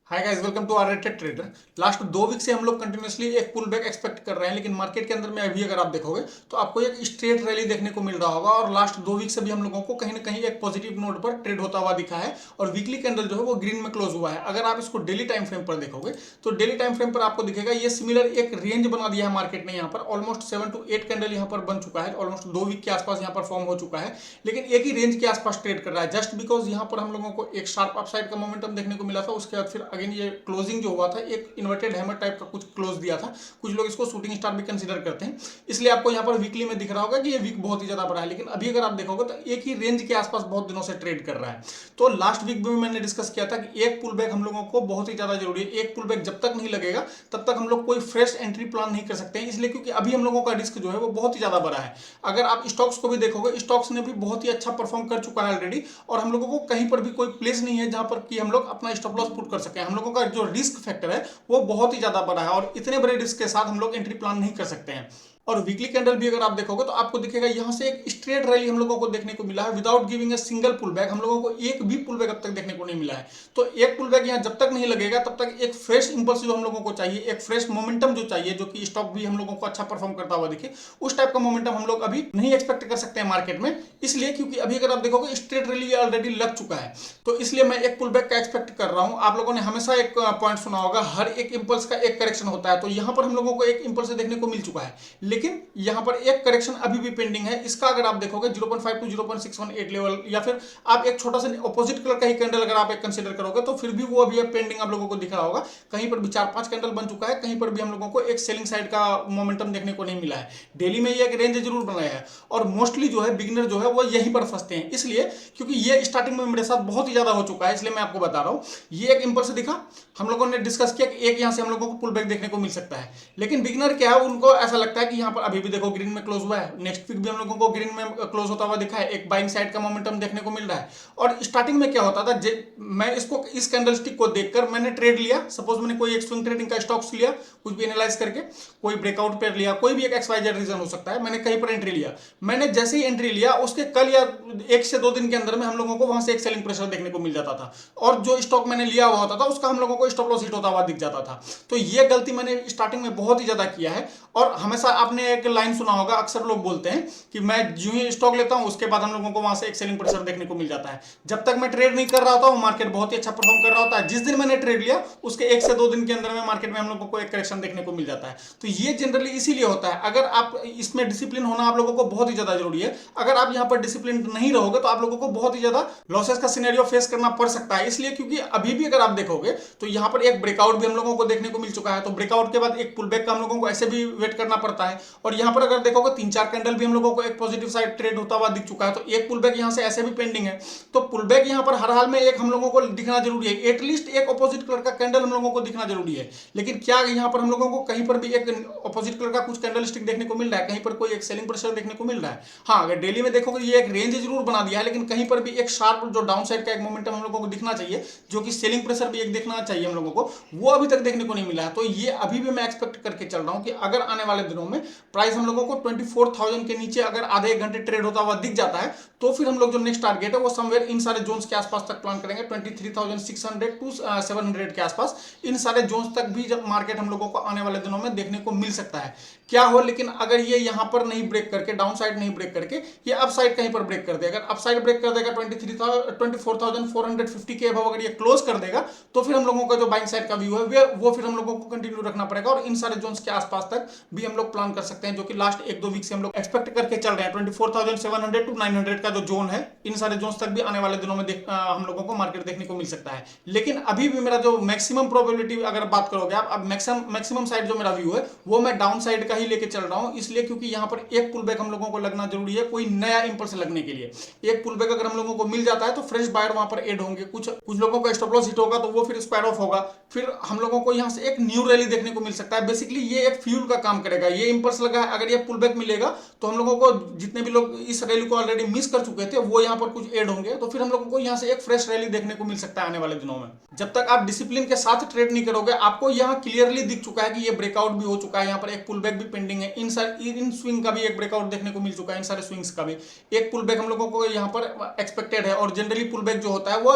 Hi guys, welcome to R rated trader. Last 2 week से हम लोग कंटिन्यूसली एक पुल बैक एक्सपेक्ट कर रहे हैं, लेकिन मार्केट के अंदर में अभी अगर आप देखोगे तो आपको एक स्ट्रेट रैली देखने को मिल रहा होगा। और लास्ट 2 वीक से भी हम लोगों को कहीं ना कहीं एक पॉजिटिव नोट पर ट्रेड होता हुआ दिखा है और वीकली कैंडल जो है वो ग्रीन में क्लोज हुआ है। अगर आप इसको डेली टाइम फ्रेम पर देखोगे तो डेली टाइम फ्रेम पर आपको दिखेगा ये सिमिलर एक रेंज बना दिया है मार्केट ने। यहाँ पर ऑलमोस्ट 7 to 8 कैंडल यहाँ पर बन चुका है, ऑलमोस्ट 2 वीक के आसपास यहाँ पर फॉर्म हो चुका है, लेकिन एक ही रेंज के आसपास ट्रेड कर रहा है। जस्ट बिकॉज यहाँ पर हम लोगों को एक शार्प अपसाइड का मोमेंटम देखने को मिला था, उसके बाद फिर अगेन ये क्लोजिंग जो हुआ था एक इन्वर्टेड हैमर टाइप का कुछ क्लोज दिया था। कुछ लोग इसको शूटिंग स्टार भी कंसीडर करते हैं, इसलिए आपको यहाँ पर वीकली में दिख रहा होगा कि ये वीक बहुत ही ज्यादा बड़ा है। लेकिन अभी अगर आप देखोगे तो एक ही रेंज के आसपास बहुत दिनों से ट्रेड कर रहा है। तो लास्ट वीक में मैंने डिस्कस किया था कि एक पुल बैक हम लोगों को बहुत ही ज्यादा जरूरी है। एक पुल बैक जब तक नहीं लगेगा तब तक हम लोग कोई फ्रेश एंट्री प्लान नहीं कर सकते हैं, इसलिए क्योंकि अभी हम लोगों का रिस्क जो है वो बहुत ही ज्यादा बड़ा है। अगर आप स्टॉक्स को भी देखोगे, स्टॉक्स ने भी बहुत ही अच्छा परफॉर्म कर चुका है ऑलरेडी, और हम लोगों को कहीं पर भी कोई प्लेस नहीं है जहां पर कि हम लोग अपना स्टॉप लॉस पुट कर सकें। हम लोगों का जो रिस्क फैक्टर है वो बहुत ही ज्यादा बड़ा है और इतने बड़े रिस्क के साथ हम लोग एंट्री प्लान नहीं कर सकते हैं। और वीकली कैंडल भी अगर आप देखोगे तो आपको दिखेगा यहां से एक स्ट्रेट रैली हम लोगों को देखने को मिला है without giving a single pull back. हम लोगों को एक भी पुल बैक अब तक देखने को नहीं मिला है। तो एक पुल बैक यहां जब तक नहीं लगेगा तब तक एक फ्रेश इंपल्स जो हम लोगों को चाहिए, एक फ्रेश मोमेंटम जो चाहिए, जो कि स्टॉक भी हम लोगों को अच्छा परफॉर्म करता हुआ दिखे, उस टाइप का मोमेंटम हम लोग अभी नहीं एक्सपेक्ट कर सकते हैं मार्केट में। इसलिए क्योंकि अभी अगर आप देखोगे स्ट्रेट रैली ऑलरेडी लग चुका है, तो इसलिए मैं एक पुल बैक का एक्सपेक्ट कर रहा हूं। आप लोगों ने हमेशा एक पॉइंट सुना होगा, हर एक इंपल्स का एक करेक्शन होता है। तो यहां पर हम लोगों को एक इंपल्स देखने को मिल चुका है, लेकिन यहां पर एक करेक्शन अभी भी पेंडिंग है। इसका अगर आप देखोगे 0.5 to 0.618 लेवल, या फिर आप एक छोटा सा ऑपोजिट कलर का ही कैंडल अगर आप एक कंसीडर करोगे तो फिर भी वो अभी पेंडिंग आप लोगों को दिख रहा होगा। कहीं पर भी 4-5 कैंडल बन चुका है, कहीं पर भी हम लोगों को एक सेलिंग साइड का मोमेंटम देखने को नहीं मिला है। डेली में ये एक रेंज जरूर बनाया है और मोस्टली जो है बिगिनर जो है वो यहीं पर फंसते हैं, इसलिए क्योंकि ये स्टार्टिंग में मेरे साथ बहुत ही ज्यादा हो चुका है, इसलिए मैं आपको बता रहा हूं। ये एक इंपल्स दिखा, हम लोगों ने डिस्कस किया कि एक यहां से हम लोगों को पुल बैक देखने को मिल सकता है, लेकिन बिगिनर क्या है, उनको ऐसा लगता है कि यहां पर अभी भी देखो ग्रीन में क्लोज हुआ है, नेक्स्ट वीक भी हम लोगों को ग्रीन में क्लोज होता हुआ दिखा है, एक बाइंग साइड का मोमेंटम देखने को मिल रहा है। और स्टार्टिंग में क्या होता था, मैं इसको इस कैंडलस्टिक को देखकर मैंने ट्रेड लिया, सपोज मैंने कोई एक स्विंग ट्रेडिंग का स्टॉक्स लिया, कुछ भी एनालाइज करके कोई ब्रेकआउट पेयर लिया, कोई भी एक XYZ रीजन हो सकता है, मैंने कहीं पर एंट्री लिया। मैंने जैसे ही एंट्री लिया उसके कल या 1 से 2 दिन के अंदर में हम लोगों को वहां से एक सेलिंग प्रेशर देखने को मिल जाता था, और जो स्टॉक मैंने लिया हुआ होता था उसका हम लोगों को स्टॉप लॉस हिट होता हुआ दिख जाता था। तो ये गलती मैंने स्टार्टिंग में बहुत ही ज्यादा किया है। और हमेशा आपने एक लाइन सुना होगा, अक्सर लोग बोलते हैं कि मैं जो ही स्टॉक लेता हूं उसके बाद हम लोगों को वहां से एक सेलिंग प्रेशर देखने को मिल जाता है। जब तक मैं ट्रेड नहीं कर रहा होता हूं मार्केट बहुत ही अच्छा परफॉर्म कर रहा होता है, जिस दिन मैंने ट्रेड लिया उसके 1 से 2 दिन के अंदर में मार्केट में हम लोगों को एक करेक्शन देखने को मिल जाता है। तो ये जनरली इसीलिए होता है। अगर आप इसमें डिसिप्लिन होना आप लोगों को बहुत ही ज्यादा जरूरी है। अगर आप यहाँ पर डिसिप्लिन नहीं रहोगे तो आप लोगों को बहुत ही ज्यादा लॉसेस का सिनेरियो फेस करना पड़ सकता है। इसलिए क्योंकि अभी भी अगर आप देखोगे तो यहाँ पर एक ब्रेकआउट भी हम लोगों को देखने को मिल चुका है, तो ब्रेकआउट के बाद एक पुल बैक का हम लोगों को ऐसे भी वेट करना पड़ता है। और यहाँ पर अगर देखोगे 3-4 कैंडल भी हम लोगों को एक पॉजिटिव साइड ट्रेड होता हुआ दिख चुका है, तो एक पुल बैक यहाँ से ऐसे भी पेंडिंग है। तो पुल बैक यहाँ पर हर हाल में एक हम लोगों को दिखना जरूरी है, एटलीस्ट एक अपोजिट कलर का कैंडल हम लोगों को दिखना जरूरी है। लेकिन क्या यहाँ पर हम लोगों को कहीं पर भी एक अपोजिट कलर का कुछ कैंडल स्टिक देखने को मिल रहा है, कहीं पर कोई एक सेलिंग प्रेशर देखने को मिल रहा है? हाँ, अगर डेली में देखोगे ये एक रेंज जरूर बना दिया है, लेकिन कहीं पर भी एक शार्प जो डाउन साइड का एक मोमेंटम हम लोगों को दिखना चाहिए, जो कि सेलिंग प्रेशर भी एक देखना चाहिए हम लोगों को, वो अभी तक देखने को नहीं मिला है। तो ये अभी भी मैं एक्सपेक्ट करके चल रहा हूं कि अगर आने वाले दिनों में प्राइस हम लोगों को 24,000 के नीचे अगर आधे एक घंटे ट्रेड होता हुआ दिख जाता है, तो फिर हम लोग जो नेक्स्ट टारगेट है वो समवेयर इन सारे जोन्स के आसपास तक प्लान करेंगे, 23,600 टू 700 के आसपास। इन सारे जोन्स तक भी जब मार्केट हम लोगों को आने वाले दिनों में देखने को मिल सकता है। क्या हो, लेकिन अगर ये यहां पर नहीं ब्रेक करके, डाउन साइड नहीं ब्रेक करके, ये अप साइड कहीं पर ब्रेक कर देगा, अप साइड ब्रेक कर देगा 24,450 के अबव अगर ये क्लोज कर देगा, तो फिर हम लोगों का जो बाइंग साइड का व्यू है वो फिर हम लोगों को कंटिन्यू रखना पड़ेगा। और इन सारे जोन्स के आसपास तक भी हम लोग प्लान कर सकते हैं, जो कि लास्ट 1-2 वीक से हम लोग एक्सपेक्ट करके चल रहे हैं। 24,700 टू 900 का जो जोन है, इन सारे जोन्स तक भी आने वाले दिनों में हम लोगों को मार्केट देखने को मिल सकता है। लेकिन अभी भी मेरा जो मैक्सिमम प्रोबेबिलिटी अगर बात करोगे आप, अब मैक्सिमम साइड जो मेरा व्यू है वो मैं डाउन साइड का ही लेके चल रहा हूं, इसलिए क्योंकि यहां पर एक पुल बैक हम लोगों को लगना जरूरी है, कोई नया इंपल्स लगने के लिए। एक पुल बैक अगर हम लोगों को मिल जाता है तो फ्रेश बायर वहां पर एड होंगे, कुछ लोगों का स्टॉप लॉस हिट होगा तो वो फिर स्क्वायर ऑफ होगा, फिर हम लोगों को यहां से एक न्यू रैली देखने को मिल सकता है। बेसिकली ये एक फ्यूल का काम करेगा। ये इंपल्स लगा है, अगर ये पुल बैक मिलेगा तो हम लोगों को जितने भी लोग इस रैली को ऑलरेडी मिस कर चुके थे वो यहाँ पर कुछ एड होंगे, तो फिर हम लोगों को यहाँ से एक फ्रेश रैली देखने को मिल सकता है आने वाले दिनों में। जब तक आप डिसिप्लिन के साथ ट्रेड नहीं करोगे, आपको यहाँ क्लियरली दिख चुका है कि ये ब्रेकआउट भी हो चुका है, यहाँ पर एक पुल बैक भी पेंडिंग है, इन स्विंग का भी एक ब्रेकआउट देखने को मिल चुका है, इन सारे स्विंग्स का भी एक पुल बैक हम लोगों को यहाँ पर एक्सपेक्टेड है। और जनरली पुल बैक जो होता है वो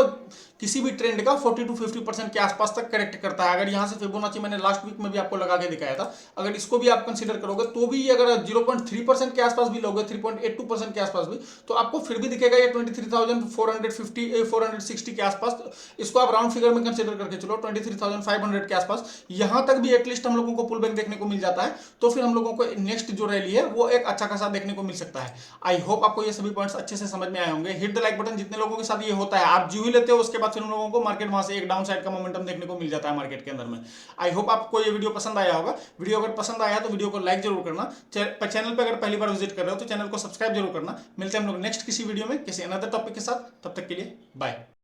किसी भी ट्रेंड का 40 to 50% के आसपास तक करेक्ट करता है। अगर यहाँ से फिबोनाची मैंने लास्ट वीक में भी आपको लगा के दिखाया था, अगर इसको भी आप कंसीडर करोगे तो भी अगर 0.3% के आसपास भी लोगे, 3.82% के आसपास भी, तो आपको फिर भी दिखेगा ये 23,450 460 के आसपास। इसको आप राउंड फिगर में कंसीडर करके चलो 23,500 के आसपास, यहां तक भी एटलीस्ट हम लोगों को पुल बैक देखने को मिल जाता है, तो फिर हम लोगों को नेक्स्ट जो रैली है वो एक अच्छा खासा देखने को मिल सकता है। आई होप आपको ये सभी पॉइंट्स अच्छे से समझ में आए होंगे। हिट द लाइक बटन, जितने लोगों के साथ ये होता है, आप जो ही लेते हो उसके बाद फिर उन लोगों को मार्केट वहां से एक डाउन साइड का मोमेंटम देखने को मिल जाता है मार्केट के अंदर में। आई होप आपको ये वीडियो पसंद आया होगा। वीडियो अगर पसंद आया तो वीडियो को लाइक जरूर करना, चैनल पर अगर पहली बार विजिट कर रहे हो तो चैनल को सब्सक्राइब जरूर करना। मिलते हैं हम लोग नेक्स्ट किसी वीडियो में किसी अनदर टॉपिक के साथ, तब तक के लिए बाय।